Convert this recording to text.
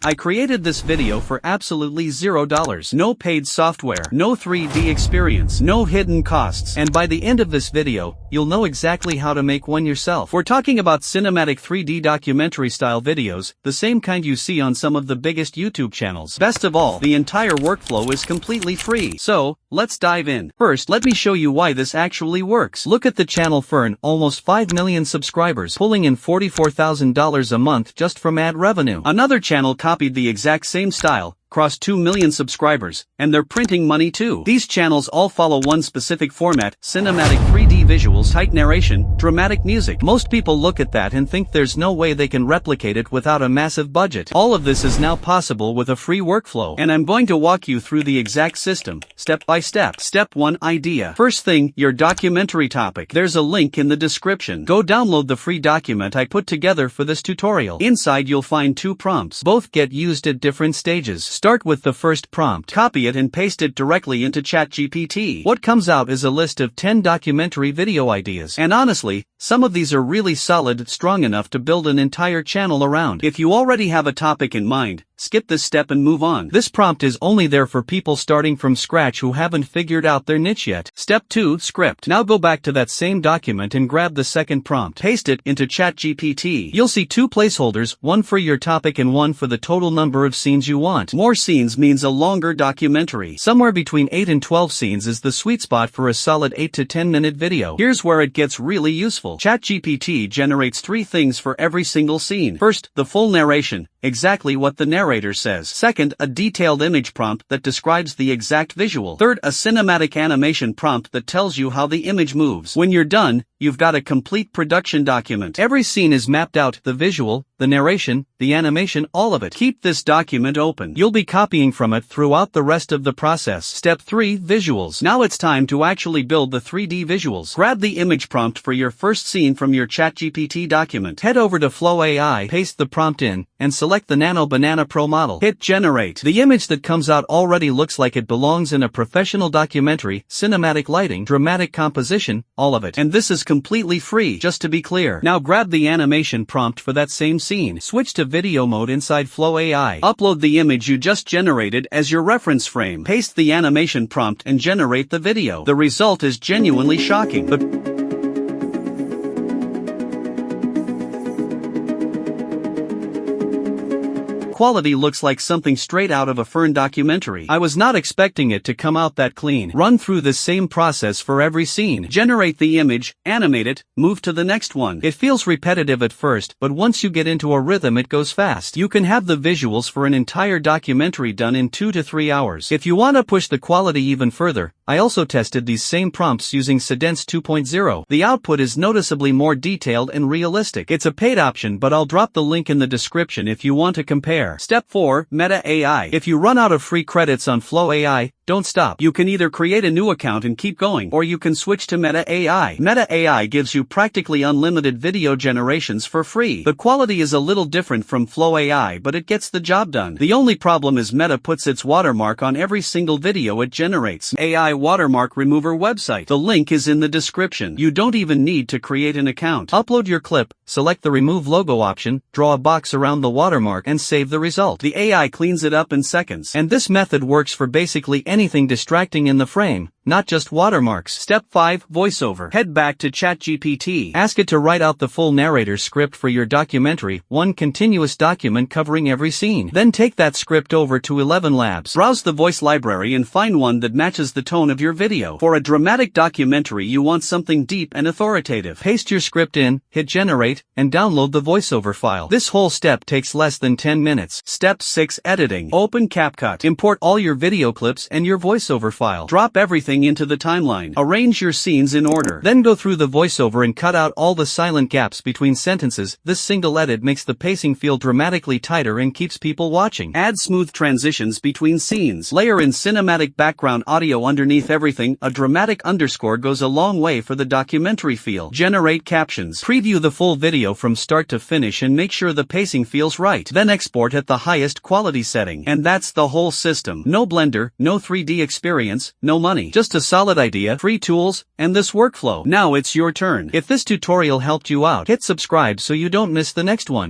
I created this video for absolutely $0. No paid software, no 3D experience, no hidden costs. And by the end of this video, you'll know exactly how to make one yourself. We're talking about cinematic 3D documentary style videos, the same kind you see on some of the biggest YouTube channels. Best of all, the entire workflow is completely free. So, let's dive in. First, let me show you why this actually works. Look at the channel Fern, almost 5 million subscribers, pulling in $44,000 a month just from ad revenue. Another channel copied the exact same style, crossed 2 million subscribers, and they're printing money too. These channels all follow one specific format: cinematic 3D visuals, tight narration, dramatic music. Most people look at that and think there's no way they can replicate it without a massive budget. All of this is now possible with a free workflow, and I'm going to walk you through the exact system, step by step. Step 1: Idea. First thing, your documentary topic. There's a link in the description. Go download the free document I put together for this tutorial. Inside you'll find 2 prompts. Both get used at different stages. Start with the first prompt. Copy it and paste it directly into ChatGPT. What comes out is a list of 10 documentary video ideas. And honestly, some of these are really solid, strong enough to build an entire channel around. If you already have a topic in mind, skip this step and move on. This prompt is only there for people starting from scratch who haven't figured out their niche yet. Step 2: Script. Now go back to that same document and grab the second prompt. Paste it into ChatGPT. You'll see 2 placeholders, one for your topic and one for the total number of scenes you want. More scenes means a longer documentary. Somewhere between 8 and 12 scenes is the sweet spot for a solid 8 to 10 minute video. Here's where it gets really useful. ChatGPT generates 3 things for every single scene. First, the full narration, exactly what the narrator says. Second, a detailed image prompt that describes the exact visual. Third, a cinematic animation prompt that tells you how the image moves. When you're done, you've got a complete production document. Every scene is mapped out, the visual, the narration, the animation, all of it. Keep this document open. You'll be copying from it throughout the rest of the process. Step 3: Visuals. Now it's time to actually build the 3D visuals. Grab the image prompt for your first scene from your ChatGPT document. Head over to Flow AI, paste the prompt in, and select the Nano Banana Pro model. Hit Generate. The image that comes out already looks like it belongs in a professional documentary: cinematic lighting, dramatic composition, all of it. And this is completely free, just to be clear. Now grab the animation prompt for that same scene. Switch to video mode inside Flow AI. Upload the image you just generated as your reference frame. Paste the animation prompt and generate the video. The result is genuinely shocking, but quality looks like something straight out of a Fern documentary. I was not expecting it to come out that clean. Run through the same process for every scene. Generate the image, animate it, move to the next one. It feels repetitive at first, but once you get into a rhythm it goes fast. You can have the visuals for an entire documentary done in 2 to 3 hours. If you want to push the quality even further, I also tested these same prompts using Cadence 2.0. The output is noticeably more detailed and realistic. It's a paid option, but I'll drop the link in the description if you want to compare. Step 4: Meta AI. If you run out of free credits on Flow AI, don't stop. You can either create a new account and keep going, or you can switch to Meta AI. Meta AI gives you practically unlimited video generations for free. The quality is a little different from Flow AI, but it gets the job done. The only problem is Meta puts its watermark on every single video it generates. AI Watermark Remover website. The link is in the description. You don't even need to create an account. Upload your clip, select the Remove Logo option, draw a box around the watermark, and save the result. The AI cleans it up in seconds. And this method works for basically anything distracting in the frame, not just watermarks. Step 5: Voiceover. Head back to ChatGPT. Ask it to write out the full narrator script for your documentary, one continuous document covering every scene. Then take that script over to 11 Labs. Browse the voice library and find one that matches the tone of your video. For a dramatic documentary you want something deep and authoritative. Paste your script in, hit Generate, and download the voiceover file. This whole step takes less than 10 minutes. Step 6: Editing. Open CapCut. Import all your video clips and your voiceover file. Drop everything into the timeline. Arrange your scenes in order. Then go through the voiceover and cut out all the silent gaps between sentences. This single edit makes the pacing feel dramatically tighter and keeps people watching. Add smooth transitions between scenes. Layer in cinematic background audio underneath everything. A dramatic underscore goes a long way for the documentary feel. Generate captions. Preview the full video from start to finish and make sure the pacing feels right. Then export at the highest quality setting. And that's the whole system. No Blender, no 3D experience, no money. Just a solid idea, free tools, and this workflow. Now it's your turn. If this tutorial helped you out, hit subscribe so you don't miss the next one.